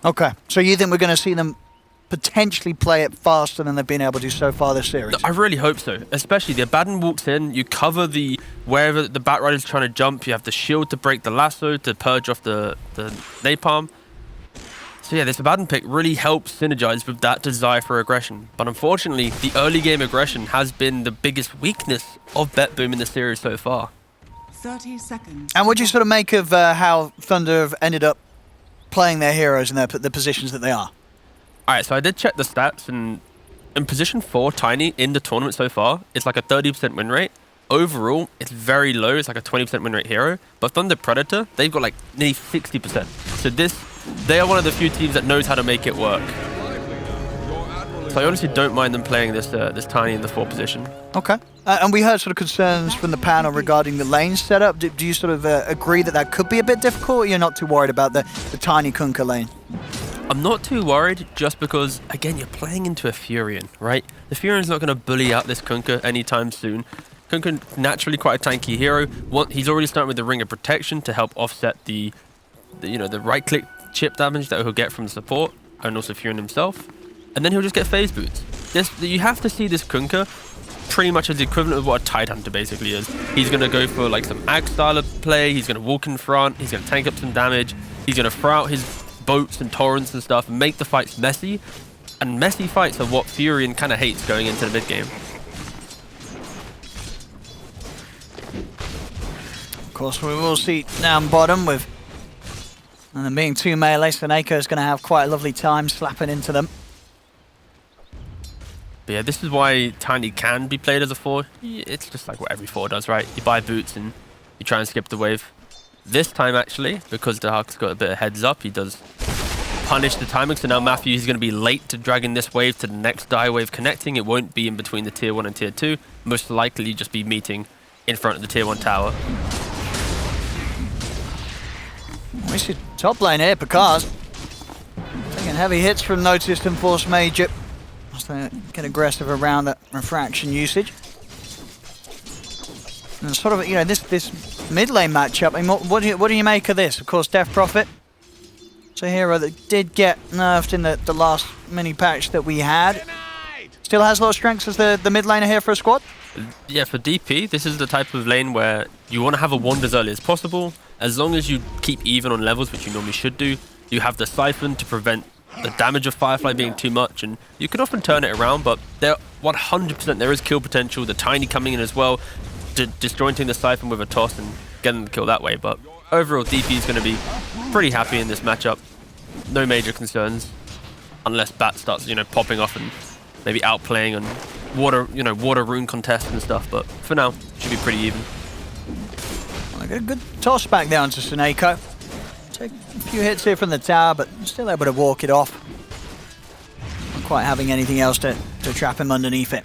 Okay, so you think we're going to see them potentially play it faster than they've been able to so far this series? I really hope so. Especially the Abaddon walks in, you cover the wherever the Batrider's trying to jump, you have the shield to break the lasso to purge off the napalm. So yeah, this Abaddon pick really helps synergize with that desire for aggression. But unfortunately, the early game aggression has been the biggest weakness of BetBoom in the series so far. 30 seconds. And what do you sort of make of how Thunder have ended up playing their heroes in the positions that they are? Alright, so I did check the stats, and in position 4, Tiny, in the tournament so far, it's like a 30% win rate. Overall, it's very low, it's like a 20% win rate hero. But Thunder Predator, they've got like nearly 60%. So they are one of the few teams that knows how to make it work. So I honestly don't mind them playing this Tiny in the 4 position. Okay. And we heard sort of concerns from the panel regarding the lane setup. Do you sort of agree that that could be a bit difficult, or you're not too worried about the Tiny Kunkka lane? I'm not too worried, just because, again, you're playing into a Furion, right? The Furion's not going to bully out this Kunkka anytime soon. Kunkka, naturally quite a tanky hero. He's already starting with the Ring of Protection to help offset the right-click chip damage that he'll get from the support, and also Furion himself. And then he'll just get phase boots. You have to see this Kunkka pretty much as the equivalent of what a Tide Hunter basically is. He's going to go for like some Ag style of play, he's going to walk in front, he's going to tank up some damage, he's going to throw out his boats and torrents and stuff and make the fights messy. And messy fights are what Furion kind of hates going into the mid game. Of course, we will see down bottom with and them being 2 melee, so Neko is going to have quite a lovely time slapping into them. But yeah, this is why Tiny can be played as a 4. It's just like what every 4 does, right? You buy boots and you try and skip the wave. This time, actually, because Dahak's got a bit of heads up, he does punish the timing. So now Matthew is going to be late to dragging this wave to the next die wave connecting. It won't be in between the tier 1 and tier 2. Most likely just be meeting in front of the tier 1 tower. We see top lane here, Picard. Taking heavy hits from Noticed and Force Major. So get aggressive around that refraction usage. And sort of, you know, this mid lane matchup. I mean, what do you make of this? Of course, Death Prophet. It's a hero that did get nerfed in the last mini patch that we had. Still has a lot of strengths as the mid laner here for a squad. Yeah, for DP, this is the type of lane where you want to have a wand as early as possible. As long as you keep even on levels, which you normally should do, you have the Siphon to prevent the damage of Firefly being too much, and you can often turn it around, but there 100% there is kill potential. The Tiny coming in as well, disjointing the Siphon with a toss and getting the kill that way. But overall, DP is going to be pretty happy in this matchup. No major concerns, unless Bat starts, popping off and maybe outplaying on water rune contests and stuff. But for now, should be pretty even. Well, a good toss back down to Suneko. Take a few hits here from the tower, but still able to walk it off. Not quite having anything else to trap him underneath it.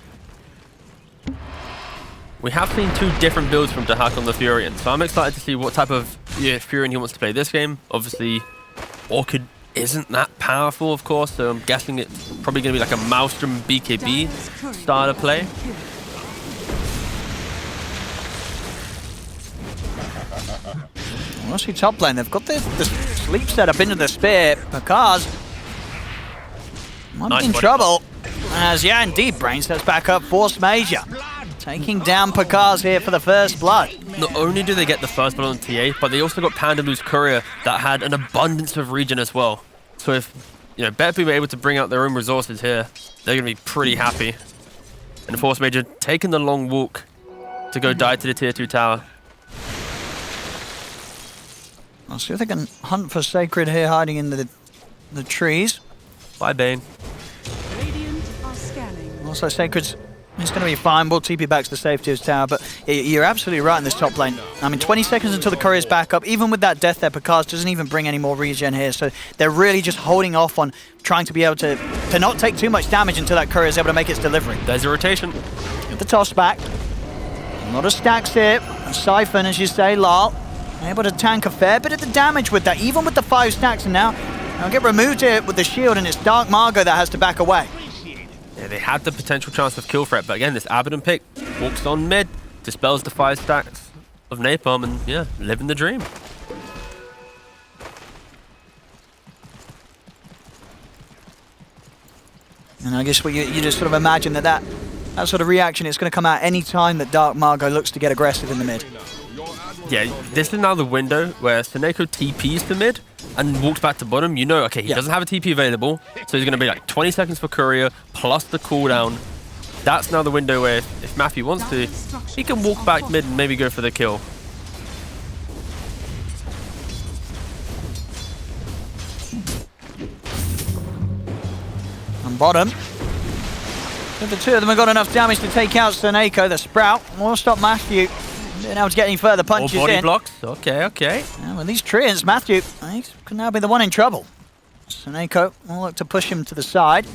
We have seen 2 different builds from Dahak on the Furion, so I'm excited to see what type of Furion he wants to play this game. Obviously, Orchid isn't that powerful, of course, so I'm guessing it's probably going to be like a Maelstrom BKB style of play. We'll see top lane. They've got the sleep set up into the spear. Pakaz might be in trouble. As, yeah, indeed, Brain steps back up. Force Major taking down Pakaz here for the first blood. Not only do they get the first blood on TA, but they also got Pandalu's Courier that had an abundance of regen as well. So if BetBoom were able to bring out their own resources here, they're going to be pretty happy. And Force Major taking the long walk to go die to the tier 2 tower. I'll see if they can hunt for Sacred here, hiding in the trees. Bye, Bane. Radiant are scanning. Also, Sacred's it's going to be fine. We'll TP back to the safety of his tower, but you're absolutely right in this top lane. I mean, 20 seconds until the courier's back up. Even with that death there, Picard doesn't even bring any more regen here, so they're really just holding off on trying to be able to not take too much damage until that courier's able to make its delivery. There's a rotation. Get the toss back. A lot of stacks here. And Siphon, as you say, Lal, able to tank a fair bit of the damage with that, even with the 5 stacks, and now I'll get removed here with the shield, and it's Dark Margot that has to back away. Yeah, they had the potential chance of kill threat, but again, this Abaddon pick walks on mid, dispels the 5 stacks of Napalm, and yeah, living the dream. And I guess you just sort of imagine that sort of reaction is going to come out any time that Dark Margot looks to get aggressive in the mid. Yeah, this is now the window where Seneko TPs to mid and walks back to bottom. You know, okay, he doesn't have a TP available, so he's going to be like 20 seconds for courier plus the cooldown. That's now the window where if Matthew wants to, he can walk back mid and maybe go for the kill. On bottom. If the two of them have got enough damage to take out Seneko, the Sprout will stop Matthew being able to get any further punches in. Body blocks. Okay, okay. Yeah, with these treants, Matthew he could now be the one in trouble. Seneko will look to push him to the side.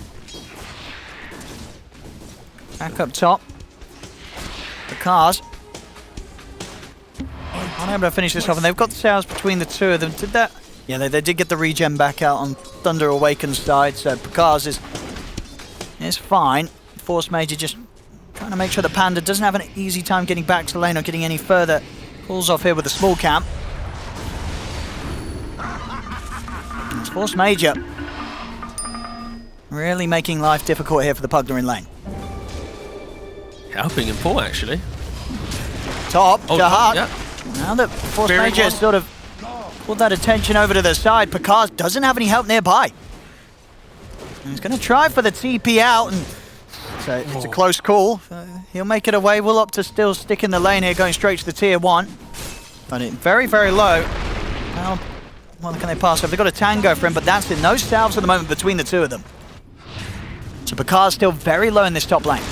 Back up top. The cars. Unable to finish this off, and they've got the sales between the two of them. Did that? Yeah, they did get the regen back out on Thunder Awaken's side, so Picard's is fine. Force Major just trying to make sure that Panda doesn't have an easy time getting back to the lane or getting any further. Pulls off here with a small camp. It's Force Major really making life difficult here for the Pugner in lane. Helping him pull, actually. Top, Dahak. Yeah. Now that Force Major has sort of pulled that attention over to the side, Picard doesn't have any help nearby. And he's going to try for the TP out, and so it's a close call. He'll make it away. Will opt to still stick in the lane here, going straight to the tier 1. But it very, very low. Now, what can they pass over? They've got a tango for him, but that's it. No salves at the moment between the two of them. So Picard's still very low in this top lane.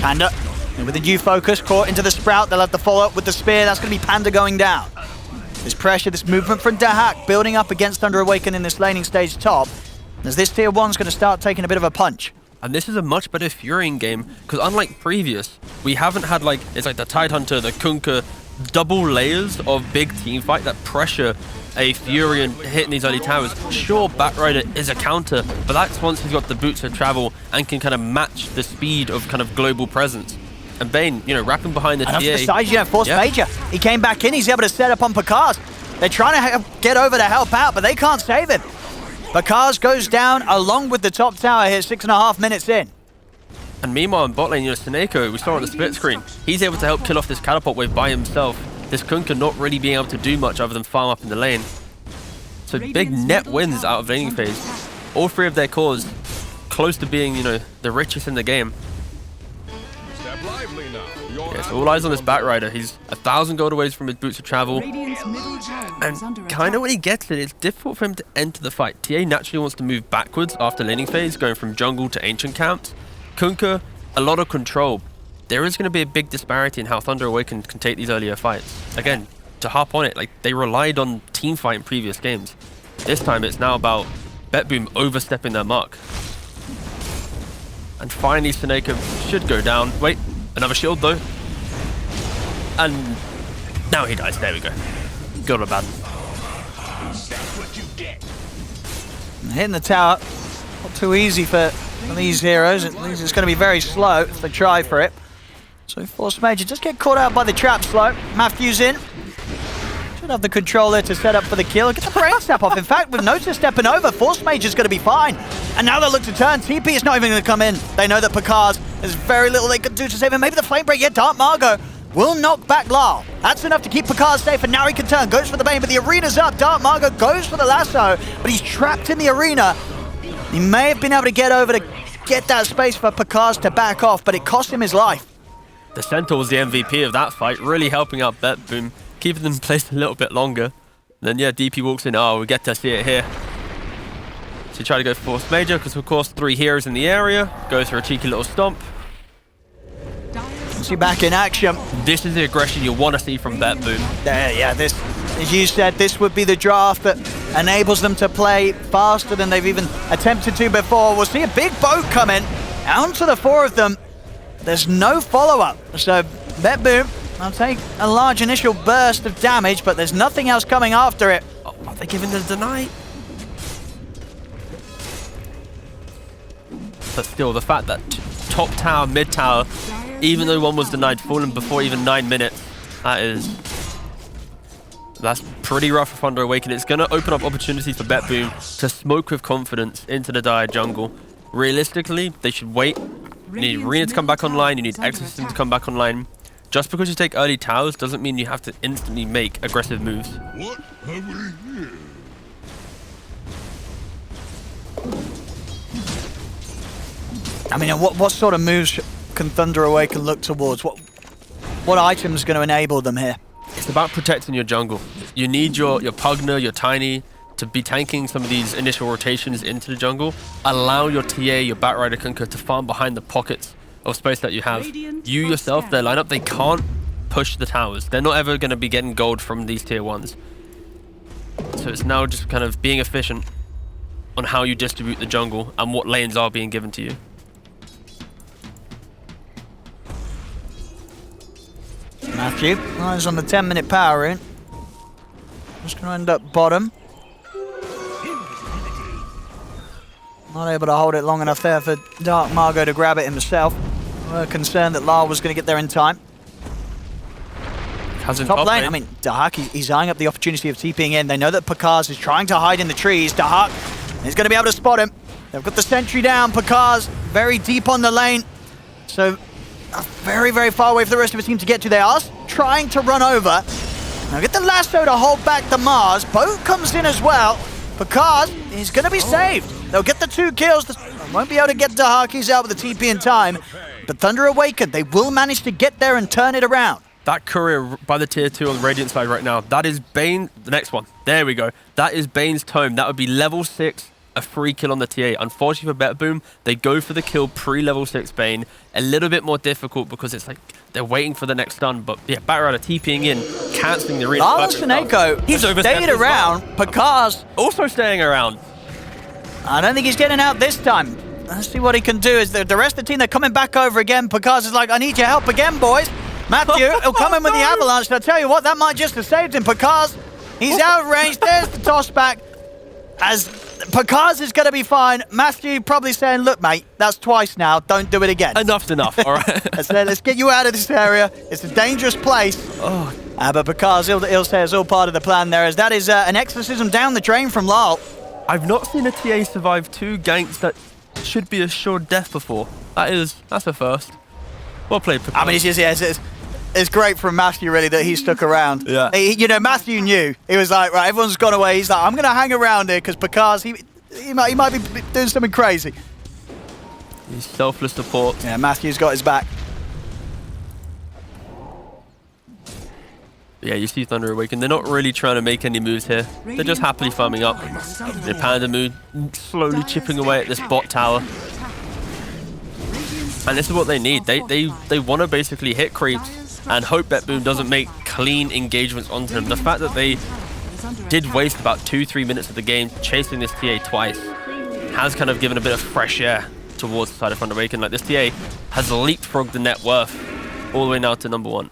Panda, with the new focus, caught into the Sprout. They'll have the follow-up with the spear. That's going to be Panda going down. This pressure, this movement from Dahak building up against Thunder Awaken in this laning stage top, as this tier 1's going to start taking a bit of a punch. And this is a much better Furion game, because unlike previous, we haven't had it's like the Tidehunter, the Kunkka, double layers of big team fight that pressure a Furion hitting these early towers. Sure, Batrider is a counter, but that's once he's got the boots of travel and can kind of match the speed of kind of global presence. And Bane, wrapping behind the TA. And to the side, Force Major. He came back in, he's able to set up on Picard. They're trying to get over to help out, but they can't save him. Picard goes down along with the top tower here, 6.5 minutes in. And meanwhile in bot lane, Seneko, we saw on the split screen, he's able to help kill off this catapult wave by himself. This Kunkka not really being able to do much other than farm up in the lane. So big net wins out of laning phase. All three of their cores close to being, the richest in the game. Yeah, so all eyes on this Batrider. He's 1,000 gold away from his boots of travel. And kind of when he gets it, it's difficult for him to enter the fight. TA naturally wants to move backwards after laning phase, going from jungle to ancient camps. Kunkka, a lot of control. There is going to be a big disparity in how Thunder Awaken can take these earlier fights. Again, to hop on it, they relied on team fight in previous games. This time it's now about BetBoom overstepping their mark. And finally Seneko should go down. Wait, another shield though. And now he dies. There we go. Good or bad. Hitting the tower, not too easy for these heroes. At least it's going to be very slow if they try for it. So Force Major just get caught out by the trap slow. Matthews in. Should have the controller to set up for the kill. Get the brain snap off. In fact, with Notice stepping over, Force Major's going to be fine. And now they look to turn. TP is not even going to come in. They know that Picard, there's very little they can do to save him. Maybe the flame break. Yeah, Dark Margot will knock back Lyle. That's enough to keep Picard safe, and now he can turn. Goes for the Bane, but the arena's up. Dark Margot goes for the lasso, but he's trapped in the arena. He may have been able to get over to get that space for Picard to back off, but it cost him his life. The Centaur was the MVP of that fight, really helping out BetBoom, keeping them placed a little bit longer. Then yeah, DP walks in. Oh, we get to see it here. So you try to go for Force Major, because of course 3 heroes in the area. Goes for a cheeky little stomp. See back in action. This is the aggression you want to see from BetBoom. Yeah, this, as you said, this would be the draft that enables them to play faster than they've even attempted to before. We'll see a big boat come in, down to the 4 of them. There's no follow-up, so BetBoom will take a large initial burst of damage, but there's nothing else coming after it. Oh, are they giving the deny? But still, the fact that top tower, mid tower, even though one was denied, fallen before even 9 minutes, that's pretty rough for Thunder Awaken. It's going to open up opportunities for BetBoom to smoke with confidence into the dire jungle. Realistically, they should wait. You need Arena to come back online, you need Exorcism to come back online. Just because you take early towers doesn't mean you have to instantly make aggressive moves. What have we here? I mean, what sort of moves can Thunder Awaken look towards? What items going to enable them here? It's about protecting your jungle. You need your Pugner, your Tiny to be tanking some of these initial rotations into the jungle. Allow your TA, your Batrider Kunkka to farm behind the pockets of space that you have. You yourself, their lineup, they can't push the towers. They're not ever going to be getting gold from these tier 1s. So it's now just kind of being efficient on how you distribute the jungle and what lanes are being given to you. Matthew, eyes on the 10-minute power rune. Just going to end up bottom. Not able to hold it long enough there for Dark Margot to grab it himself. We're concerned that Lyle was going to get there in time. Top lane, I mean, Dahak, he's eyeing up the opportunity of TPing in. They know that Pakaz is trying to hide in the trees. Dahak is going to be able to spot him. They've got the sentry down. Pakaz very deep on the lane. So very, very far away for the rest of the team to get to. They are trying to run over. Now get the lasso to hold back the Mars. Boat comes in as well. Pakaz is going to be saved. They'll get the 2 kills. They won't be able to get Dahaki's out with the TP in time. But Thunder Awaken, they will manage to get there and turn it around. That courier by the tier 2 on the Radiant side right now, that is Bane. The next one. There we go. That is Bane's Tome. That would be level 6, a free kill on the TA. Unfortunately for BetBoom, they go for the kill pre-level 6 Bane. A little bit more difficult because it's like they're waiting for the next stun. But yeah, Batrider TPing in, cancelling the arena. Lars Seneko, he's stayed around. Pakaz also staying around. I don't think he's getting out this time. Let's see what he can do. Is the rest of the team, they're coming back over again. Pakaz is like, I need your help again, boys. Matthew, he'll come in with the avalanche. And I'll tell you what, that might just have saved him. Pakaz, he's out of range. There's the toss back. As Pakaz is going to be fine. Matthew probably saying, look, mate, that's twice now. Don't do it again. Enough's enough, all right? Let's get you out of this area. It's a dangerous place. Oh. But Pakaz, he'll say it's all part of the plan there, as that is an exorcism down the drain from Lyle. I've not seen a TA survive 2 ganks that should be assured death before. That's a first. Well played, Pakaz. I mean, it's great from Matthew, really, that he stuck around. Yeah. You know, Matthew knew. He was like, right, everyone's gone away. He's like, I'm going to hang around here because Pakaz, he might be doing something crazy. He's selfless support. Yeah, Matthew's got his back. Yeah, you see Thunder Awaken. They're not really trying to make any moves here. They're just happily farming up. The Panda Moon slowly chipping away at this bot tower. And this is what they need. They want to basically hit creeps and hope BetBoom doesn't make clean engagements onto them. The fact that they did waste about 2-3 minutes of the game chasing this TA twice has kind of given a bit of fresh air towards the side of Thunder Awaken. Like, this TA has leapfrogged the net worth all the way now to #1.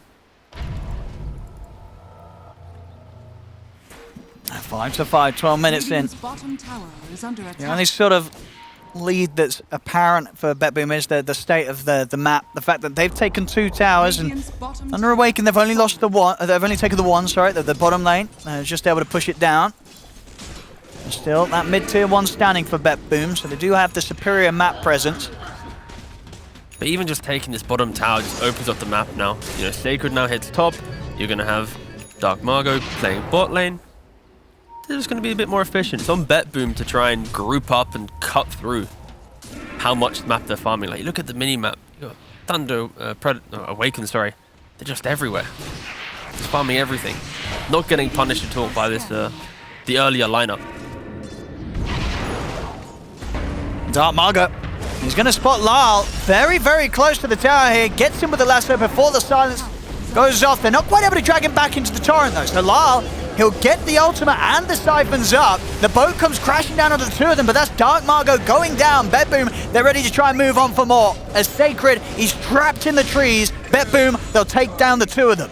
5-5, 12 minutes in. The only sort of lead that's apparent for BetBoom is the state of the map. The fact that they've taken 2 towers, and Thunder Awaken, they've only lost the one. They've only taken the one. Sorry, the bottom lane. Just able to push it down. And still, that mid-tier 1 standing for BetBoom, so they do have the superior map presence. But even just taking this bottom tower just opens up the map now. You know, Sacred now hits top. You're going to have Dark Margot playing bot lane. They're just going to be a bit more efficient. It's on BetBoom to try and group up and cut through how much map they're farming. Like, look at the mini-map. You got Thunder, Awaken, sorry. They're just everywhere. Just farming everything. Not getting punished at all by this, the earlier lineup. Dark Margot. He's going to spot Lyle very, very close to the tower here. Gets him with the lasso before the silence goes off. They're not quite able to drag him back into the torrent, though. So Lyle, he'll get the ultimate and the siphons up. The boat comes crashing down onto the 2 of them, but that's Dark Margot going down. BetBoom, they're ready to try and move on for more. As Sacred, he's trapped in the trees. BetBoom, they'll take down the 2 of them.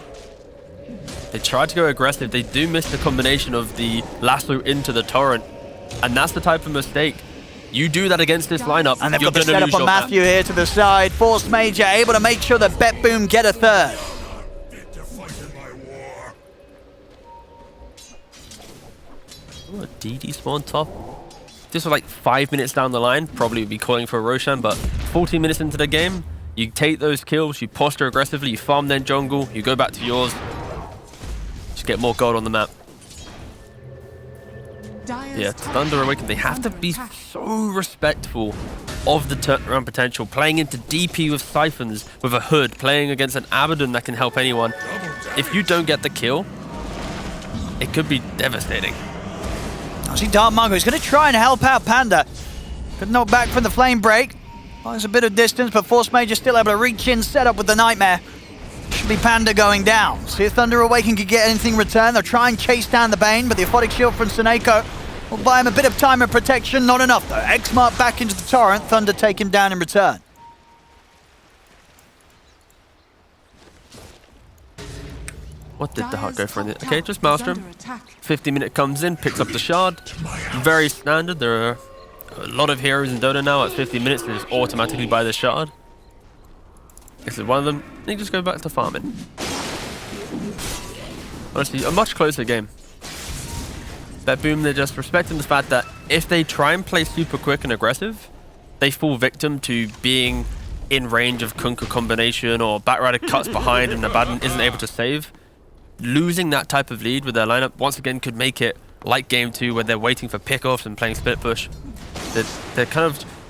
They tried to go aggressive. They do miss the combination of the lasso into the torrent. And that's the type of mistake. You do that against this lineup, and they've got the setup on Matthew here to the side. Force Major able to make sure that BetBoom get a 3rd. Oh, DD spawn top. this was like 5 minutes down the line, probably would be calling for a Roshan, but 14 minutes into the game, you take those kills, you posture aggressively, you farm their jungle, you go back to yours, just get more gold on the map. Yeah, Thunder Awaken, they have to be so respectful of the turnaround potential, playing into DP with Siphons, with a Hood, playing against an Abaddon that can help anyone. If you don't get the kill, it could be devastating. I see Dark Margo is going to try and help out Panda. Could knock back from the flame break. Well, there's a bit of distance, but Force Major still able to reach in, set up with the Nightmare. Should be Panda going down. See if Thunder Awaken can get anything in return. They'll try and chase down the Bane, but the Aphotic Shield from Seneko will buy him a bit of time and protection. Not enough, though. X-Mark back into the Torrent. Thunder taken down in return. What did the Hawk go for? Okay, just Maelstrom. 50-minute comes in, picks up the Shard. Very standard. There are a lot of heroes in Dota now at 50 minutes. They just automatically buy the Shard. This is one of them. They just go back to farming. Honestly, a much closer game. BetBoom, they're just respecting the fact that if they try and play super quick and aggressive, they fall victim to being in range of Kunkka combination, or Batrider cuts behind and Abaddon isn't able to save. Losing that type of lead with their lineup once again could make it like game 2, where they're waiting for pickoffs and playing split push.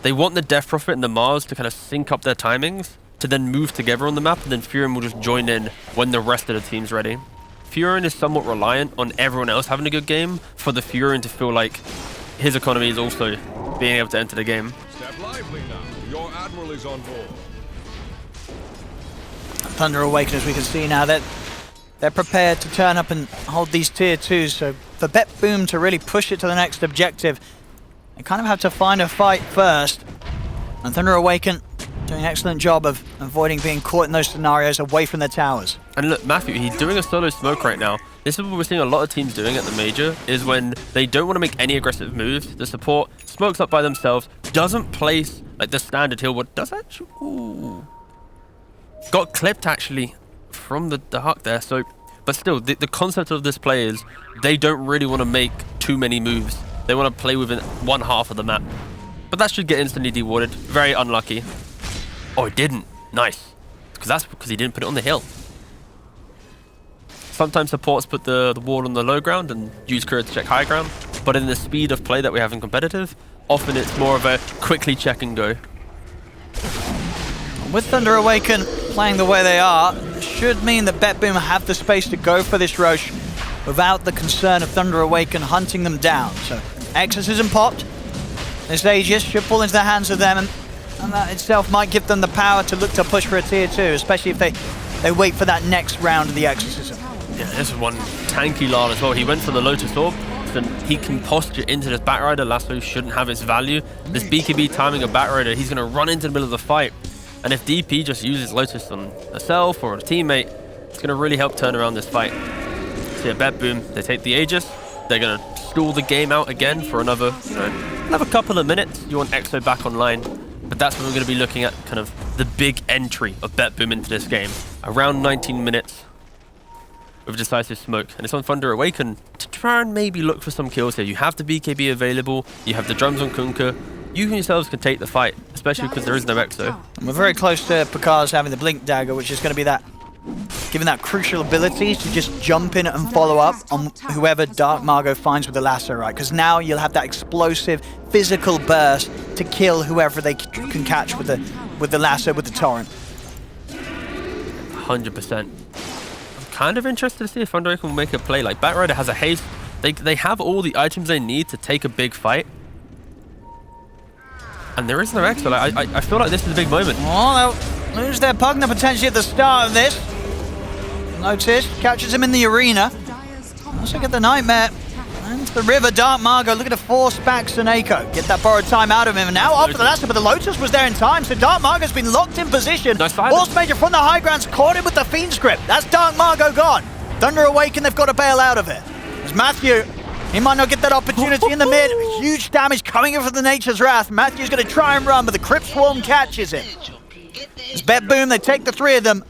They want the Death Prophet and the Mars to kind of sync up their timings to then move together on the map, and then Furion will just join in when the rest of the team's ready. Furion is somewhat reliant on everyone else having a good game for the Furion to feel like his economy is also being able to enter the game. Step lively now. Your admiral is on board. Thunder Awaken, as we can see now, that they're prepared to turn up and hold these tier 2s. So for BetBoom to really push it to the next objective, they kind of have to find a fight first. And Thunder Awaken doing an excellent job of avoiding being caught in those scenarios away from their towers. And look, Matthew, he's doing a solo smoke right now. This is what we're seeing a lot of teams doing at the major, is when they don't want to make any aggressive moves, the support smokes up by themselves, doesn't place like the standard heal, what does actually... Ooh. Got clipped actually from the Huck there, so... But still, the concept of this play is they don't really want to make too many moves. They want to play within one half of the map. But that should get instantly dewarded. Very unlucky. Oh, it didn't. Nice. That's because he didn't put it on the hill. Sometimes supports put the ward on the low ground and use courier to check high ground. But in the speed of play that we have in competitive, often it's more of a quickly check and go. With Thunder Awaken playing the way they are, it should mean that BetBoom have the space to go for this Roche without the concern of Thunder Awaken hunting them down. So, Exorcism popped. This Aegis should fall into the hands of them, and that itself might give them the power to look to push for a tier 2, especially if they wait for that next round of the Exorcism. Yeah, this is one tanky Lard as well. He went for the Lotus Orb, so he can posture into this Batrider. Lasso shouldn't have its value. This BKB timing of Batrider, he's going to run into the middle of the fight. And if DP just uses Lotus on herself or a teammate, it's going to really help turn around this fight. So yeah, BetBoom, they take the Aegis. They're going to stall the game out again for another couple of minutes. You want EXO back online. But that's when we're going to be looking at kind of the big entry of BetBoom into this game. Around 19 minutes with Decisive Smoke. And it's on Thunder Awaken to try and maybe look for some kills here. You have the BKB available. You have the drums on Kunkka. You yourselves can take the fight, especially because there is no EXO. And we're very close to Picard's having the Blink Dagger, which is going to be that, given that crucial ability to just jump in and follow up on whoever Dark Margo finds with the lasso, right? Because now you'll have that explosive physical burst to kill whoever they can catch with the lasso, with the torrent. 100%. I'm kind of interested to see if Thunder Awaken will make a play. Like, Batrider has a haste. They have all the items they need to take a big fight. And there is no EXO. Like, I feel like this is a big moment. Well, they'll lose their Pugna potentially at the start of this. Notice, catches him in the arena. Let's look at the Nightmare. And the river, Dark Margo looking to force back Seneko. Get that borrowed time out of him. And now after the lasso, but the Lotus was there in time, so Dark Margo's been locked in position. Nice Force Major from the high ground's caught him with the Fiend Script. That's Dark Margo gone. Thunder Awaken, they've got to bail out of it. There's Matthew. He might not get that opportunity in the mid. Huge damage coming in from the Nature's Wrath. Matthew's going to try and run, but the Crypt Swarm catches him. It's BetBoom, they take the 3 of them.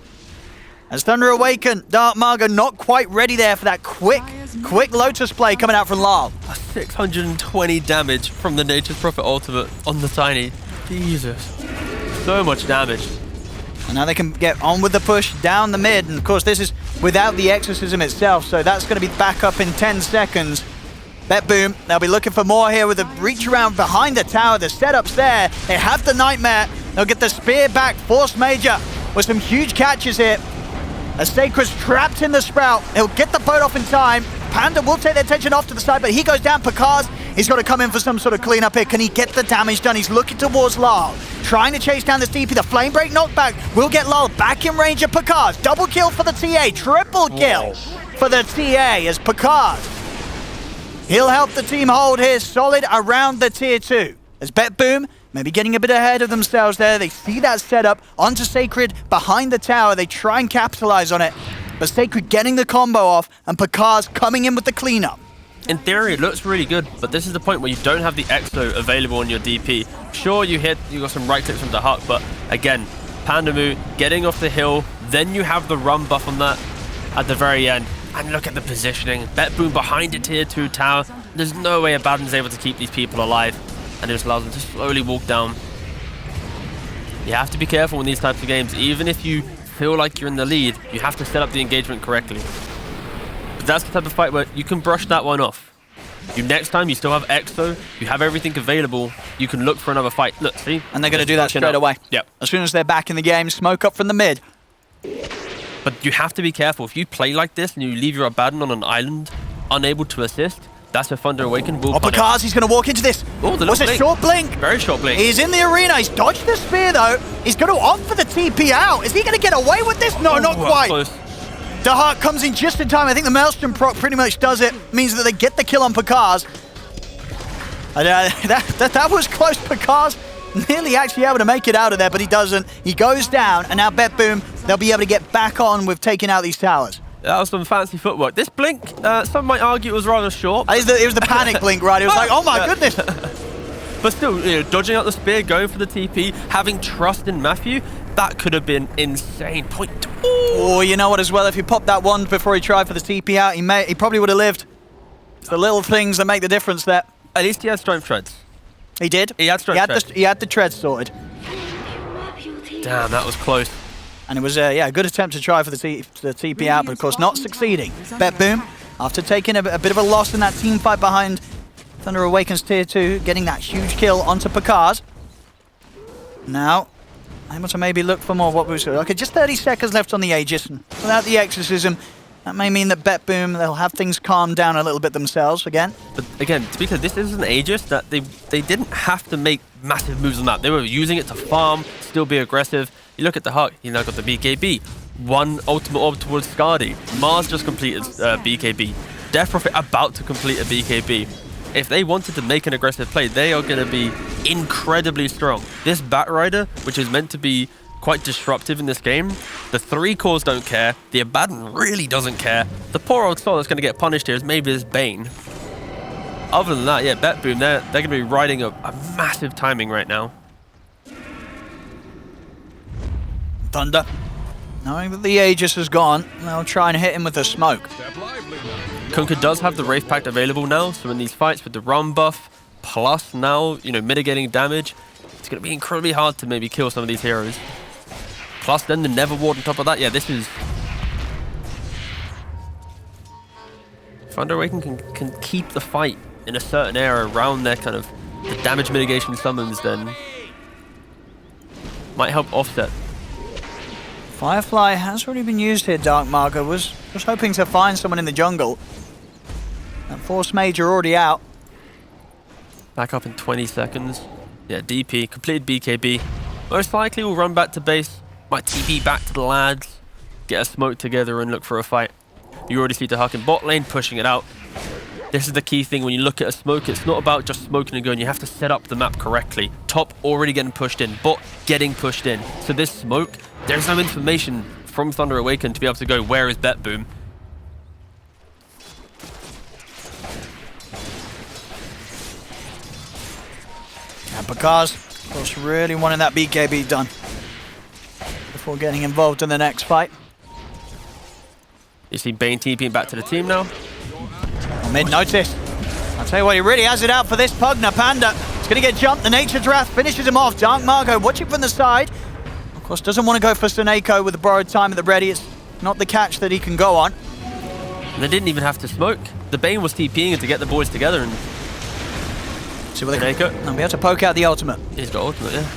As Thunder Awaken, Dark Margo not quite ready there for that quick Quick Lotus play coming out from Lyle. 620 damage from the Nature's Prophet ultimate on the Tiny. Jesus. So much damage. And now they can get on with the push down the mid. And of course, this is without the exorcism itself. So that's going to be back up in 10 seconds. BetBoom, they'll be looking for more here with a reach around behind the tower. The setup's there. They have the Nightmare. They'll get the spear back. Force Major with some huge catches here. As Sacred's trapped in the Sprout. He'll get the boat off in time. Panda will take their attention off to the side, but he goes down. Pakaz, he's got to come in for some sort of cleanup here. Can he get the damage done? He's looking towards Lyle. Trying to chase down this DP. The Flame Break knockback will get Lyle back in range of Pakaz. Double kill for the TA. Triple kill for the TA as Pakaz. He'll help the team hold here solid around the tier 2. As BetBoom maybe getting a bit ahead of themselves there. They see that setup onto Sacred behind the tower. They try and capitalize on it. But Sacred getting the combo off and Pakaz coming in with the cleanup. In theory, it looks really good, but this is the point where you don't have the Exo available on your DP. Sure, you got some right clicks from the Huck, but again, Pandamu getting off the hill, then you have the run buff on that at the very end. And look at the positioning. BetBoom behind a tier 2 tower. There's no way Abaddon's able to keep these people alive. And it just allows them to slowly walk down. You have to be careful in these types of games. Even if you feel like you're in the lead, you have to set up the engagement correctly. But that's the type of fight where you can brush that one off. Next time, you still have Exo, you have everything available, you can look for another fight. Look, see? And they're going to do that straight away. Yep. As soon as they're back in the game, smoke up from the mid. But you have to be careful. If you play like this and you leave your Abaddon on an island, unable to assist, that's where Thunder Awaken will punish. Pakaz, he's going to walk into this. Oh, was a short blink. Very short blink. He's in the arena. He's dodged the spear, though. He's going to opt for the TP out. Is he going to get away with this? No, not quite. Close. Dahak comes in just in time. I think the Maelstrom proc pretty much does it. Means that they get the kill on Pakaz. That was close. Pakaz nearly actually able to make it out of there, but he doesn't. He goes down, and now BetBoom, they'll be able to get back on with taking out these towers. That was some fancy footwork. This blink, some might argue it was rather short. It was the panic blink, right? It was like, oh my goodness. But still, dodging out the spear, going for the TP, having trust in Matthew, that could have been insane. Point. Oh, you know what as well? If he popped that wand before he tried for the TP out, he probably would have lived. It's the little things that make the difference there. At least he had strength treads. He did. He had strength treads. He had the treads sorted. Damn, that was close. And it was a good attempt to try for the TP out, but of course not succeeding. BetBoom, after taking a bit of a loss in that team fight behind Thunder Awaken's tier 2, getting that huge kill onto Pakaz. Now, able to maybe look for more. Okay, just 30 seconds left on the Aegis. And without the exorcism, that may mean that BetBoom, they'll have things calm down a little bit themselves again. But again, to be clear, this is an Aegis that they didn't have to make massive moves on that. They were using it to farm, still be aggressive. You look at the Huck, you now got the BKB. One ultimate orb towards Skadi. Mars just completed BKB. Death Prophet about to complete a BKB. If they wanted to make an aggressive play, they are going to be incredibly strong. This Batrider, which is meant to be quite disruptive in this game, the 3 cores don't care. The Abaddon really doesn't care. The poor old soul that's going to get punished here is maybe this Bane. Other than that, yeah, BetBoom, they're going to be riding a massive timing right now. Thunder, knowing that the Aegis is gone, they'll try and hit him with the smoke. Kunkka does have the Wraith Pact available now, so in these fights with the run buff, plus now, mitigating damage, it's going to be incredibly hard to maybe kill some of these heroes. Plus then the Nether Ward on top of that, yeah, this is... Thunder Awaken can keep the fight in a certain area around their kind of the damage mitigation summons, then might help offset. Firefly has already been used here, Dark Marker. Was hoping to find someone in the jungle. That Force Major already out. Back up in 20 seconds. Yeah, DP, completed BKB. Most likely will run back to base. Might TP back to the lads. Get a smoke together and look for a fight. You already see the Huck in bot lane, pushing it out. This is the key thing when you look at a smoke. It's not about just smoking and going. You have to set up the map correctly. Top already getting pushed in. Bot getting pushed in. So this smoke, there's no information from Thunder Awaken to be able to go, where is BetBoom? And Pakaz, of course, really wanting that BKB done before getting involved in the next fight. You see Bane TPing back to the team now. Mid-notice. I'll tell you what, he really has it out for this Pugna. Panda is going to get jumped. The Nature's Wrath finishes him off. Dark Margot watching from the side. Of course, doesn't want to go for Suneko with the borrowed time at the ready. It's not the catch that he can go on. They didn't even have to smoke. The Bane was TPing to get the boys together and... See what they can... And we have to poke out the ultimate. He's got ultimate, yeah.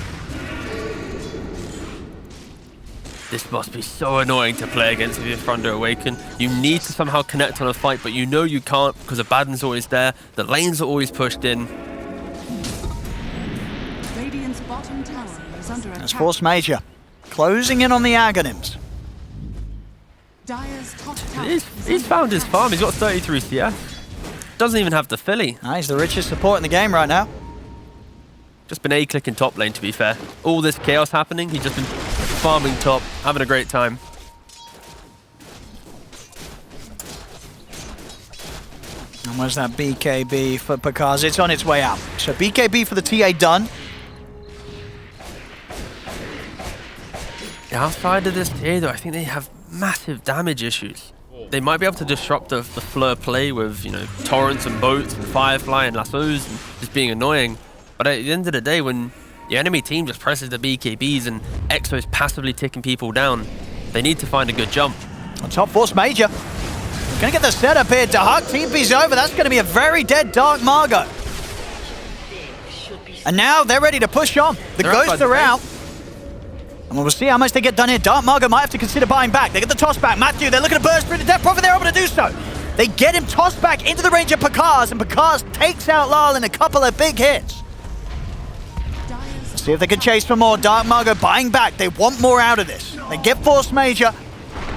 This must be so annoying to play against if you're Thunder Awaken. You need to somehow connect on a fight, but you know you can't because the Baden's always there. The lanes are always pushed in. Radiant's bottom tower is under That's attack. Force Major. Closing in on the Aghanims. Dire's top tower He's found his farm. He's got 33 CS. Doesn't even have the Philly. He's the richest support in the game right now. Just been A-clicking top lane, to be fair. All this chaos happening, he's just been farming top, having a great time. And where's that BKB for Pakaz? It's on its way out. So BKB for the TA done. Outside of this TA, though, I think they have massive damage issues. They might be able to disrupt the Fleur play with, you know, torrents and boats and Firefly and lassos and just being annoying. But at the end of the day, when your enemy team just presses the BKBs and Exo's passively ticking people down, they need to find a good jump. On top, Force Major. Gonna get the setup here. Dahak TP's over. That's gonna be a very dead Dark Margot. And now they're ready to push on. The ghosts are out. And we'll see how much they get done here. Dark Margot might have to consider buying back. They get the toss back. Matthew, they're looking to burst through the Death Prophet. They're able to do so. They get him tossed back into the range of Pakaz, and Pakaz takes out Lal in a couple of big hits. See if they can chase for more. Dark Margot buying back. They want more out of this. They get Force Major.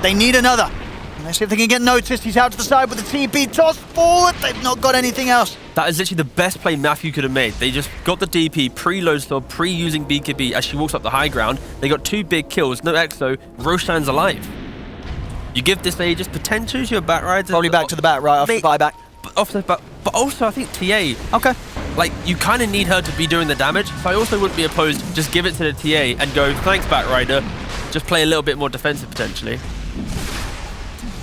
They need another. And let's see if they can get noticed. He's out to the side with the TP. Toss forward. They've not got anything else. That is literally the best play Matthew could have made. They just got the DP, pre-load stop, pre-using BKB as she walks up the high ground. They got 2 big kills, no Exo. Roshan's alive. You give this Aegis potential to your Batrider. Probably back to the bat right off the buyback. But also I think TA... Okay. Like, you kind of need her to be doing the damage, so I also wouldn't be opposed to just give it to the TA and go, thanks, Batrider, just play a little bit more defensive, potentially.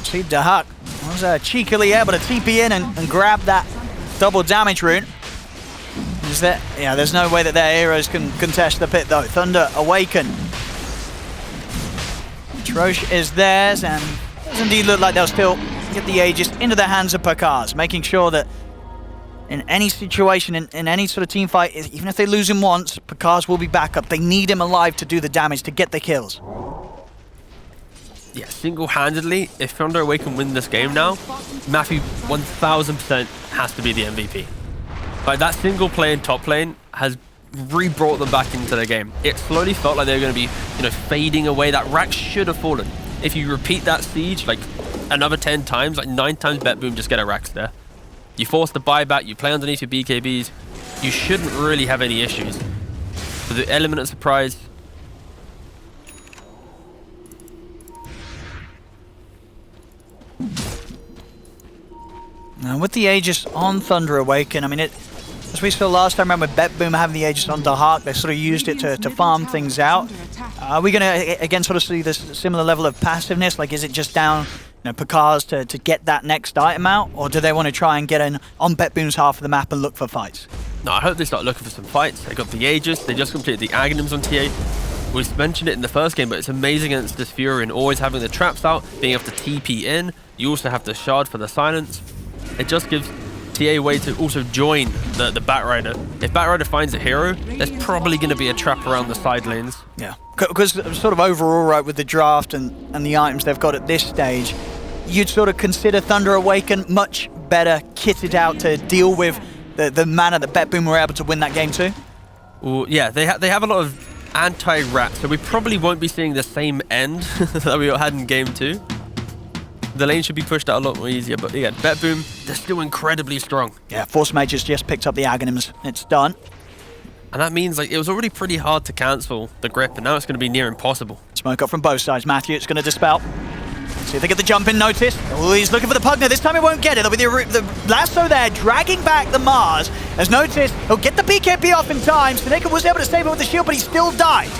See, Dahak was cheekily able to TP in and grab that double damage rune. Yeah, there's no way that their heroes can contest the pit, though. Thunder Awaken. Trosh is theirs, and does indeed look like they'll still get the Aegis into the hands of Pakaz, making sure that in any situation, in any sort of team fight, even if they lose him once, Pakaz will be back up. They need him alive to do the damage, to get the kills. Yeah, single-handedly, if Thunder Awaken win this game now, Matthew 1000% has to be the MVP. Like, that single play in top lane has re-brought them back into the game. It slowly felt like they were going to be, you know, fading away. That rack should have fallen. If you repeat that siege, like, another 10 times, like 9 times BetBoom, just get a racks there. You force the buyback, you play underneath your BKBs, you shouldn't really have any issues. But the element of surprise... Now with the Aegis on Thunder Awaken, I mean, as we saw last time around with BetBoom having the Aegis on Dahak, they sort of used it to farm things out. Are we going to, again, sort of see this similar level of passiveness? Like, is it just down, you know, Pakaz to get that next item out? Or do they want to try and get in on BetBoom's half of the map and look for fights? No, I hope they start looking for some fights. They got the Aegis, they just completed the Aghanims on TA. We mentioned it in the first game, but it's amazing against this Fury and always having the traps out, being able to TP in. You also have the Shard for the silence. It just gives TA a way to also join the Batrider. If Batrider finds a hero, there's probably going to be a trap around the side lanes. Yeah, because sort of overall, right, with the draft and the items they've got at this stage, you'd sort of consider Thunder Awaken much better kitted out to deal with the manner that BetBoom were able to win that game too? Well, yeah, they have a lot of anti-rat, so we probably won't be seeing the same end that we had in game 2. The lane should be pushed out a lot more easier, but yeah, BetBoom, they're still incredibly strong. Yeah, Force Major's just picked up the Aghanims. It's done. And that means, like, it was already pretty hard to cancel the grip, and now it's going to be near impossible. Smoke up from both sides. Matthew, it's going to dispel. See if they get the jump in notice. Oh, he's looking for the Pugna. This time he won't get it. There'll be the lasso there, dragging back the Mars. As noticed, he'll get the BKB off in time. Suneko was able to save him with the shield, but he still died.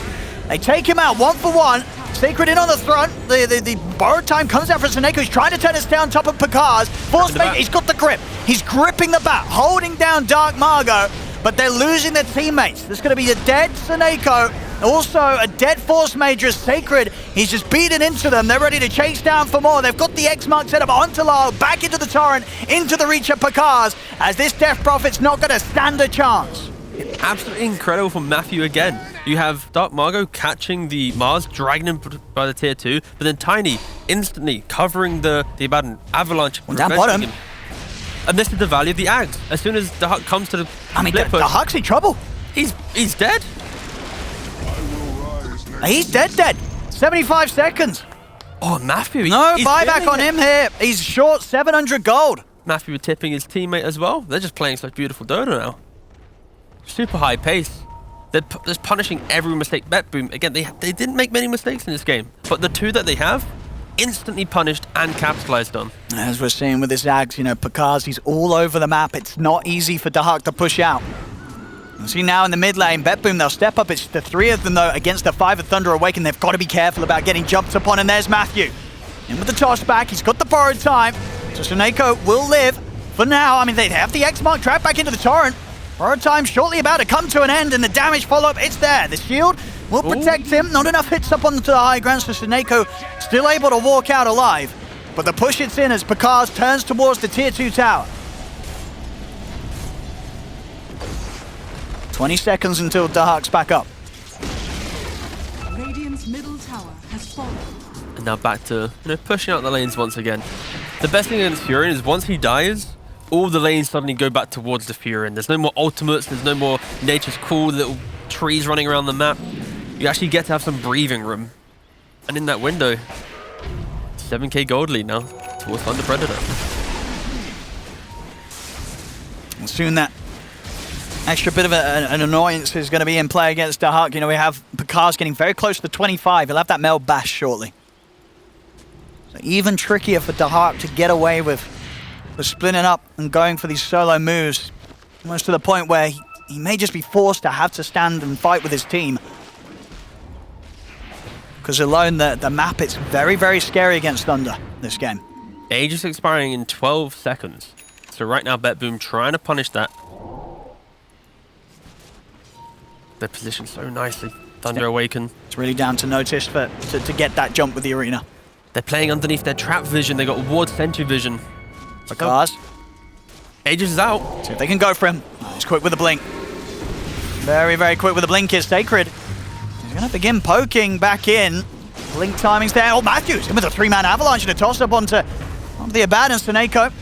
They take him out 1 for 1. Sacred in on the front. The borrowed time comes out for Seneko. He's trying to turn his down top of Pakaz. Force Major, he's got the grip. He's gripping the bat, holding down Dark Margot, but they're losing their teammates. There's going to be a dead Seneko. Also, a dead Force Major as Sacred. He's just beaten into them. They're ready to chase down for more. They've got the X-Mark set up onto Lyle, back into the Torrent, into the reach of Pakaz, as this Death Prophet's not going to stand a chance. Absolutely incredible from Matthew again. You have Dark Margot catching the Mars, dragging him by the tier 2, but then Tiny instantly covering the Abaddon Avalanche. Well, down bottom. Him. And this is the value of the Ags. As soon as the Huck comes to the the Huck's in trouble. He's dead. He's dead. 75 seconds. Oh, Matthew. No buyback on him here. He's short 700 gold. Matthew tipping his teammate as well. They're just playing such beautiful Dota now. Super high pace. They're just punishing every mistake. BetBoom, again, they didn't make many mistakes in this game, but the two that they have, instantly punished and capitalized on. As we're seeing with this Ags, Pakaz, he's all over the map. It's not easy for Dahak to push out. You see now in the mid lane, BetBoom, they'll step up. It's the 3 of them, though, against the 5 of Thunder Awaken. They've got to be careful about getting jumped upon, and there's Matthew. In with the toss back, he's got the borrowed time, so Seneko will live for now. I mean, they have the X-Mark trapped back into the Torrent. Borrowed time shortly about to come to an end, and the damage follow-up, it's there. The shield will protect him. Not enough hits up onto the high ground, so Seneko still able to walk out alive. But the push it's in as Pakaz turns towards the tier 2 tower. 20 seconds until Dahak's back up. Radiant's middle tower has fallen. And now back to pushing out the lanes once again. The best thing against Furion is once he dies, all the lanes suddenly go back towards the Furion. There's no more ultimates, there's no more nature's cool little trees running around the map. You actually get to have some breathing room. And in that window, 7k gold lead now towards Thunder Predator. And soon that extra bit of an annoyance is going to be in play against Dahak. We have Pakaz getting very close to the 25. He'll have that Mel Bash shortly. So even trickier for Dahak to get away with splitting up and going for these solo moves. Almost to the point where he may just be forced to have to stand and fight with his team. Because alone, the map, it's very, very scary against Thunder this game. Age is expiring in 12 seconds. So right now, BetBoom trying to punish that. They're positioned so nicely. Thunder Awaken. It's really down to Notice to get that jump with the arena. They're playing underneath their trap vision. They got Ward Sentry vision. Pakaz. Aegis is out. See if they can go for him. Oh, he's quick with the blink. Very, very quick with the blink is Sacred. He's going to begin poking back in. Blink timing's there. Oh, Matthews in with a 3-man avalanche and a toss-up onto the Abaddon. Seneko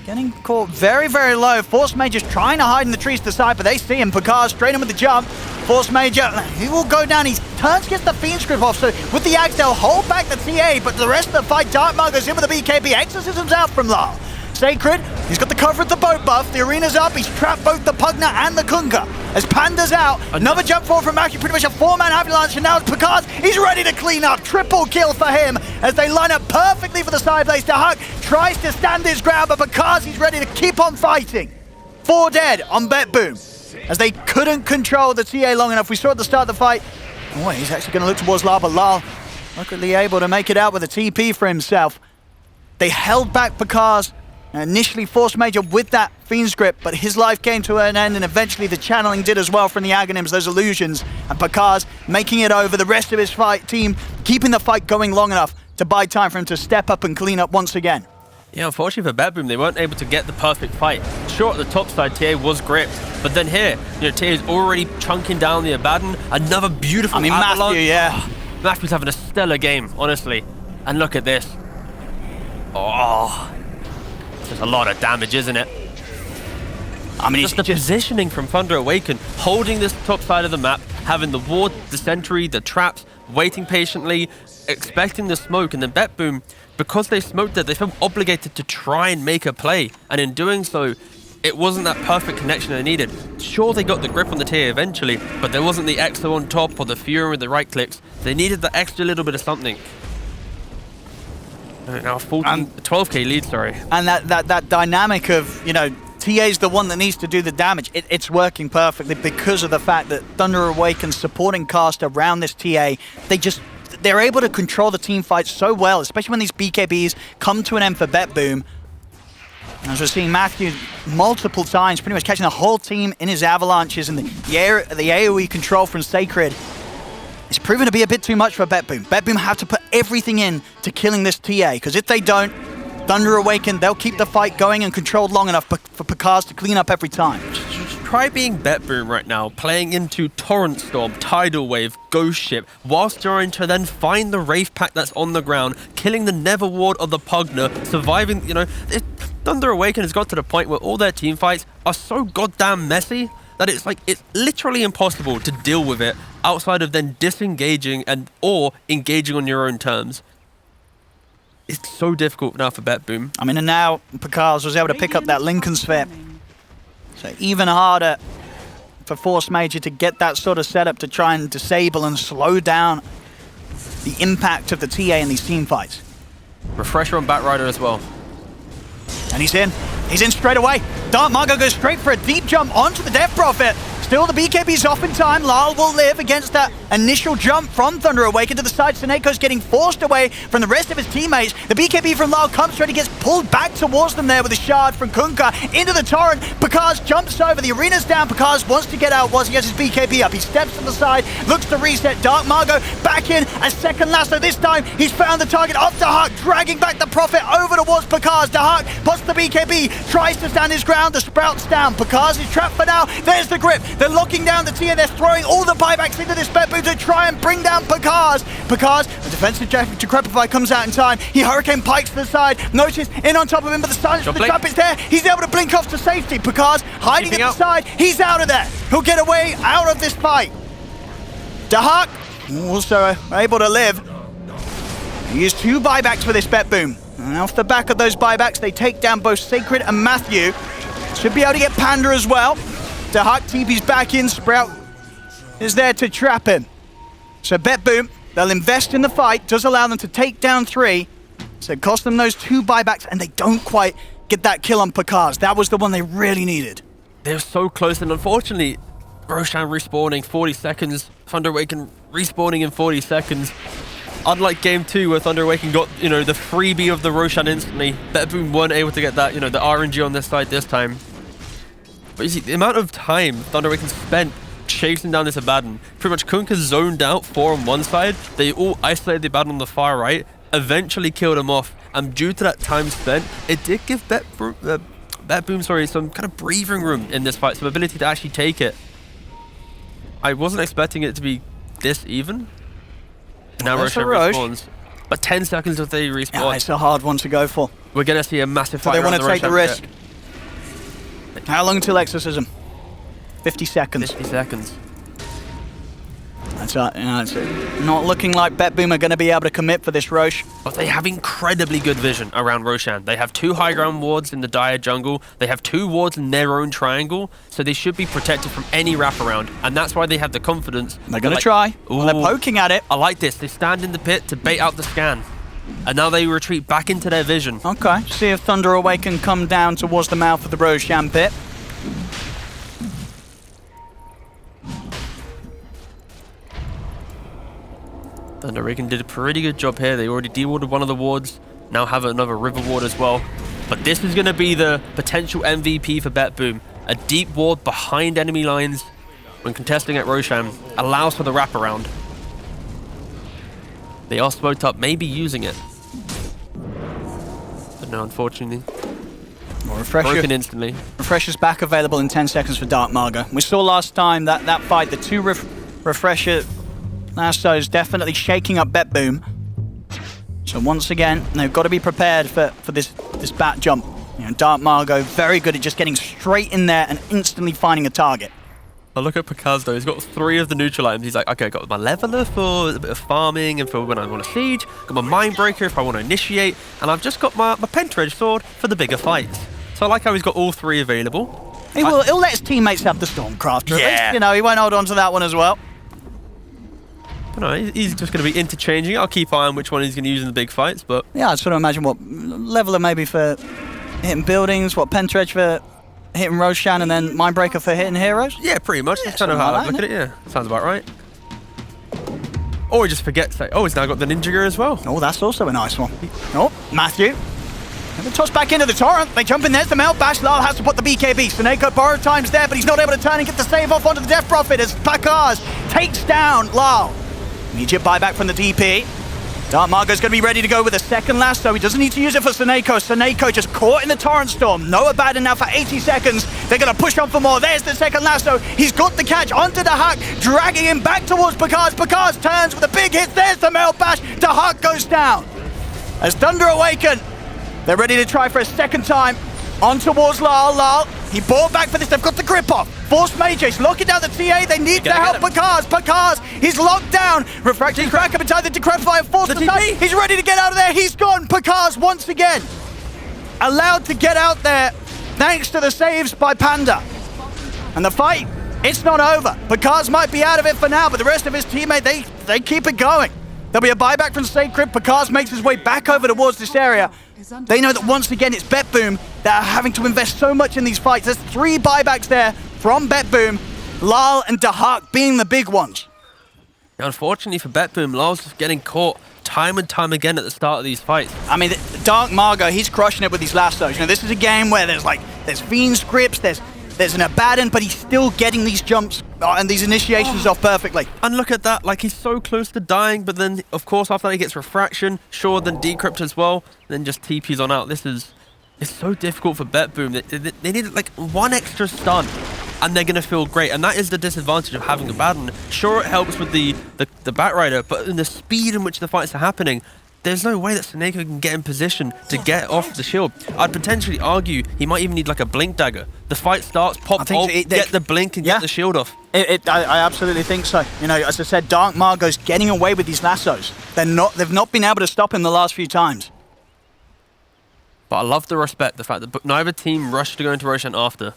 getting caught very, very low. Force Major's trying to hide in the trees to the side, but they see him. Pakaz straight in with the jump. Force Major, he will go down. He turns, gets the Fiend Script off. So with the Axe, they'll hold back the TA, but the rest of the fight, Dark Mark goes in with the BKB. Exorcism's out from Lyle. Sacred, he's got the cover of the boat buff. The arena's up. He's trapped both the Pugna and the Kunga. As Panda's out, another jump forward from Matthew. Pretty much a 4-man avalanche, and now it's Pakaz. He's ready to clean up. Triple kill for him as they line up perfectly for the side blaze. Dahak tries to stand his ground, but Pakaz, he's ready to keep on fighting. 4 dead on BetBoom as they couldn't control the TA long enough. We saw at the start of the fight. Oh, he's actually going to look towards Lyle, but Lyle luckily able to make it out with a TP for himself. They held back Pakaz. Initially Force Major with that Fiend Script, but his life came to an end, and eventually the channeling did as well from the Aghanims, those illusions, and Pakaz making it over. The rest of his fight team keeping the fight going long enough to buy time for him to step up and clean up once again. Yeah, unfortunately for BetBoom, they weren't able to get the perfect fight. Sure, at the top side, TA was gripped, but then here, TA is already chunking down the Abaddon. Another beautiful avalanche. Matthew, yeah. Oh, Matthew's having a stellar game, honestly. And look at this. Oh, there's a lot of damage, isn't it? I mean, just the positioning from Thunder Awaken, holding this top side of the map, having the ward, the sentry, the traps, waiting patiently, expecting the smoke, and then BetBoom, because they smoked it, they felt obligated to try and make a play, and in doing so, it wasn't that perfect connection they needed. Sure, they got the grip on the tier eventually, but there wasn't the EXO on top or the Fury with the right clicks. They needed the extra little bit of something. Now 12k lead, sorry. And that dynamic of, TA's the one that needs to do the damage. It's working perfectly because of the fact that Thunder Awaken's supporting cast around this TA, they're able to control the team fight so well, especially when these BKBs come to an end for BetBoom. As we're seeing Matthew multiple times, pretty much catching the whole team in his avalanches, and the AoE control from Sacred is proven to be a bit too much for BetBoom. BetBoom have to put everything in to killing this TA, because if they don't, Thunder Awaken, they'll keep the fight going and controlled long enough for Picard to clean up every time. Try being BetBoom right now, playing into Torrent Storm, Tidal Wave, Ghost Ship, whilst trying to then find the Wraith Pack that's on the ground, killing the Nether Ward of the Pugner, surviving, Thunder Awaken has got to the point where all their team fights are so goddamn messy that it's literally impossible to deal with it outside of then disengaging or engaging on your own terms. It's so difficult now for BetBoom. I mean, and now Picard was able to pick up that Lincoln Sphere. So even harder for Force Major to get that sort of setup to try and disable and slow down the impact of the TA in these team fights. Refresher on Batrider as well. And he's in. He's in straight away. Dark Margo goes straight for a deep jump onto the Death Prophet. Still, the BKB's off in time. Lyle will live against that initial jump from Thunder Awaken to the side. Seneco's getting forced away from the rest of his teammates. The BKB from Lyle comes through and he gets pulled back towards them there with a shard from Kunkka into the torrent. Picard jumps over. The arena's down. Picard wants to get out once he gets his BKB up. He steps to the side, looks to reset. Dark Margo back in a second lasso. This time, he's found the target off Dahak, dragging back the Prophet over towards Picard. Dahak puts the BKB, tries to stand his ground. The Sprout's down. Picard is trapped for now. There's the grip. They're locking down the TA. They're throwing all the buybacks into this BetBoom to try and bring down Picard. Picard, the defensive Decrepify comes out in time. He Hurricane Pikes to the side. Notice in on top of him, but the silence of the trap is there. He's able to blink off to safety. Picard hiding at the side. He's out of there. He'll get away out of this fight. Dahak also able to live. He used 2 buybacks for this BetBoom. And off the back of those buybacks, they take down both Sacred and Matthew. Should be able to get Panda as well. Dahak TP's back in. Sprout is there to trap him. So BetBoom, they'll invest in the fight. Does allow them to take down 3. So it cost them those 2 buybacks, and they don't quite get that kill on Picard. That was the one they really needed. They're so close, and unfortunately, Roshan respawning 40 seconds. Thunder Awaken respawning in 40 seconds. Unlike Game 2, where Thunder Awaken got, the freebie of the Roshan instantly, BetBoom weren't able to get that, the RNG on this side this time. But you see, the amount of time Thunder Awaken spent chasing down this Abaddon, pretty much Kunkka zoned out 4 on one side, they all isolated the Abaddon on the far right, eventually killed him off, and due to that time spent, it did give BetBoom, some kind of breathing room in this fight, some ability to actually take it. I wasn't expecting it to be this even. Now Roshan respawns. But 10 seconds if they respawn. Yeah, it's a hard one to go for. We're going to see a massive fight. So they want to take the risk. Pit. How long until Exorcism? 50 seconds. 50 seconds. That's not looking like BetBoom are going to be able to commit for this Roche. But they have incredibly good vision around Roshan. They have 2 high ground wards in the dire jungle. They have 2 wards in their own triangle. So they should be protected from any wraparound. And that's why they have the confidence. They're going to try. Well, they're poking at it. I like this. They stand in the pit to bait out the scan. And now they retreat back into their vision. Okay. See if Thunder Awaken come down towards the mouth of the Roshan pit. Thunder Awaken did a pretty good job here. They already de-warded one of the wards, now have another river ward as well. But this is going to be the potential MVP for BetBoom. A deep ward behind enemy lines when contesting at Roshan allows for the wraparound. They are smoked up, maybe using it. But no, unfortunately. Broken instantly. Refresher's back available in 10 seconds for Dark Margo. We saw last time that fight, the 2 Refresher Lasso's definitely shaking up BetBoom. So once again, they've got to be prepared for this bat jump. Dark Margo, very good at just getting straight in there and instantly finding a target. I look at Picasso, he's got 3 of the neutral items. He's like, okay, I got my leveler for a bit of farming and for when I want to siege, got my Mindbreaker if I want to initiate, and I've just got my Pentredge sword for the bigger fights. So I like how he's got all 3 available. He'll let his teammates have the Stormcrafter. Yeah. At least, he won't hold on to that one as well. No, he's just going to be interchanging. I'll keep eye on which one he's going to use in the big fights, but... Yeah, I sort of imagine what leveler maybe for hitting buildings, what Pentredge for hitting Roshan, and then Mindbreaker for hitting heroes? Yeah, pretty much. That's kind of how I look at it, yeah. Sounds about right. Or he just forgets that, oh, he's now got the Ninja Gear as well. Oh, that's also a nice one. Oh, Matthew. And the toss back into the torrent. They jump in, there's the melt bash. Lyle has to put the BKB. Sneko borrowed time's there, but he's not able to turn and get the save off onto the Death Prophet as Pakaz takes down Lyle. Immediate buyback from the DP. Dark Margo's going to be ready to go with a second lasso. He doesn't need to use it for Sneko. Sneko just caught in the torrent storm. No Abaddon now for 80 seconds. They're going to push on for more. There's the second lasso. He's got the catch onto Dahak, dragging him back towards Pakaz. Pakaz turns with a big hit. There's the melt bash. Dahak goes down. As Thunder Awaken, they're ready to try for a second time. On towards Lyle. He bought back for this. They've got the grip off. Force Mages locking down the TA. They need to help Pakaz. He's locked down. Refracting back up inside the Decrepify and force the time. He's ready to get out of there. He's gone. Pakaz once again allowed to get out there thanks to the saves by Panda. And the fight, it's not over. Pakaz might be out of it for now, but the rest of his teammate, they keep it going. There'll be a buyback from Sacred. Pakaz makes his way back over towards this area. They know that once again it's BetBoom that are having to invest so much in these fights. There's 3 buybacks there from BetBoom, Lyle and Dahak being the big ones. Unfortunately for BetBoom, Lyle's getting caught time and time again at the start of these fights. I mean, Dark Margo, he's crushing it with these lassos. You know, this is a game where there's Fiend scripts, there's an Abaddon, but he's still getting these jumps and these initiations off perfectly. And look at that, like he's so close to dying, but then, of course, after that he gets Refraction, sure, then Decrypt as well, then just TPs on out. It's so difficult for BetBoom. They need like one extra stun, and they're going to feel great. And that is the disadvantage of having Abaddon. Sure, it helps with the Batrider, but in the speed in which the fights are happening, there's no way that Sneko can get in position to get off the shield. I'd potentially argue he might even need like a blink dagger. The fight starts, pop ult, get the blink and get the shield off. I absolutely think so. You know, as I said, Dark Margo's getting away with these lassos. They've not been able to stop him the last few times. But I love the respect, the fact that neither team rushed to go into Roshan after.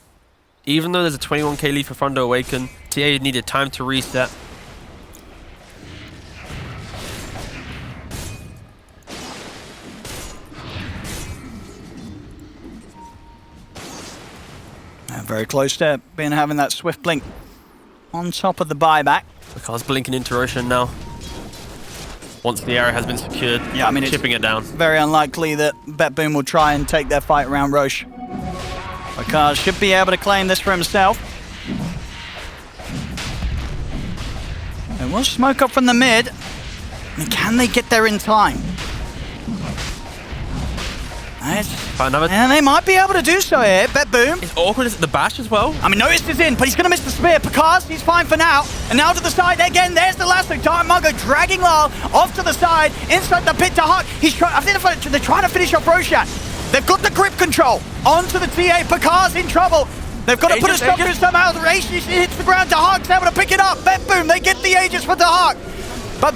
Even though there's a 21k lead for Thunder Awaken, TA needed time to reset. Very close to having that swift blink on top of the buyback. Because blinking into Roshan now. Once the area has been secured, yeah, I mean, chipping it down. Very unlikely that BetBoom will try and take their fight around Roche. Pakaz should be able to claim this for himself. There was smoke up from the mid. I mean, can they get there in time? And they might be able to do so here, BetBoom. It's awkward, is it the bash as well? I mean, Noticed is in, but he's going to miss the spear. Pakaz, he's fine for now. And now to the side again, there's the lasso. Dark Margo dragging Lyle off to the side, inside the pit to Huck. I think they're trying to finish off Roshan. They've got the grip control onto the TA. Pakaz in trouble. They've got to put a stop to it somehow. The Aegis hits the ground. Dahak's able to pick it up. BetBoom, they get the Aegis for Dahak. But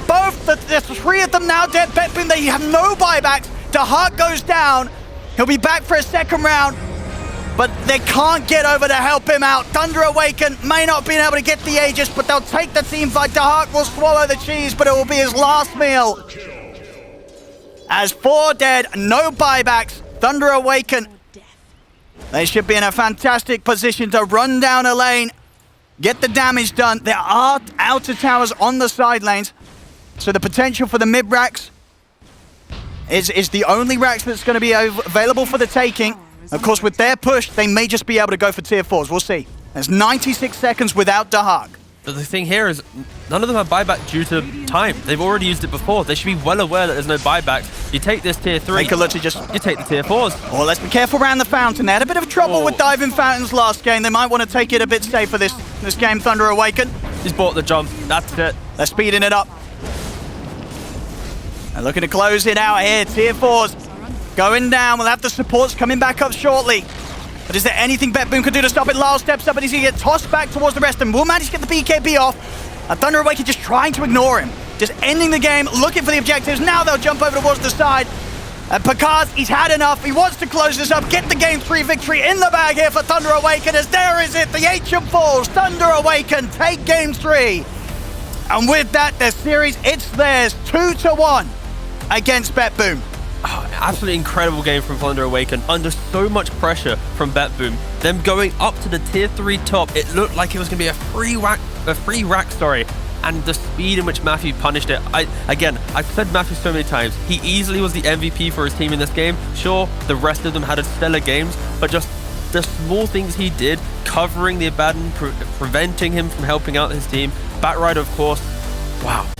there's 3 of them now dead. BetBoom, they have no buybacks. Dahak goes down. He'll be back for a second round, but they can't get over to help him out. Thunder Awaken may not be able to get the Aegis, but they'll take the team fight. Dahak will swallow the cheese, but it will be his last meal. As 4 dead, no buybacks, Thunder Awaken, they should be in a fantastic position to run down a lane, get the damage done. There are outer towers on the side lanes, so the potential for the mid racks is the only racks that's going to be available for the taking. Of course, with their push, they may just be able to go for tier 4s. We'll see. There's 96 seconds without Dahak. But the thing here is, none of them have buyback due to time. They've already used it before. They should be well aware that there's no buybacks. You take this tier 3, you take the tier 4s. Oh, let's be careful around the fountain. They had a bit of trouble with diving fountains last game. They might want to take it a bit safer this game, Thunder Awaken. He's bought the jump. That's it. They're speeding it up. They're looking to close it out here. Tier 4s going down. We'll have the supports coming back up shortly. But is there anything BetBoom can do to stop it? Lyle steps up and he's going to get tossed back towards the rest of them. Will manage to get the BKB off. Thunder Awaken just trying to ignore him. Just ending the game, looking for the objectives. Now they'll jump over towards the side. And Pakaz, he's had enough. He wants to close this up. Get the game 3 victory in the bag here for Thunder Awaken. As there is it. The Ancient falls. Thunder Awaken take game 3. And with that, their series, it's theirs. 2-1. Against BetBoom. Oh, absolutely incredible game from Thunder Awaken under so much pressure from BetBoom. Them going up to the tier 3 top, it looked like it was going to be a free rack, and the speed in which Matthew punished it. I've said Matthew so many times, he easily was the MVP for his team in this game. Sure, the rest of them had stellar games, but just the small things he did, covering the Abaddon, preventing him from helping out his team. Batrider, of course, wow.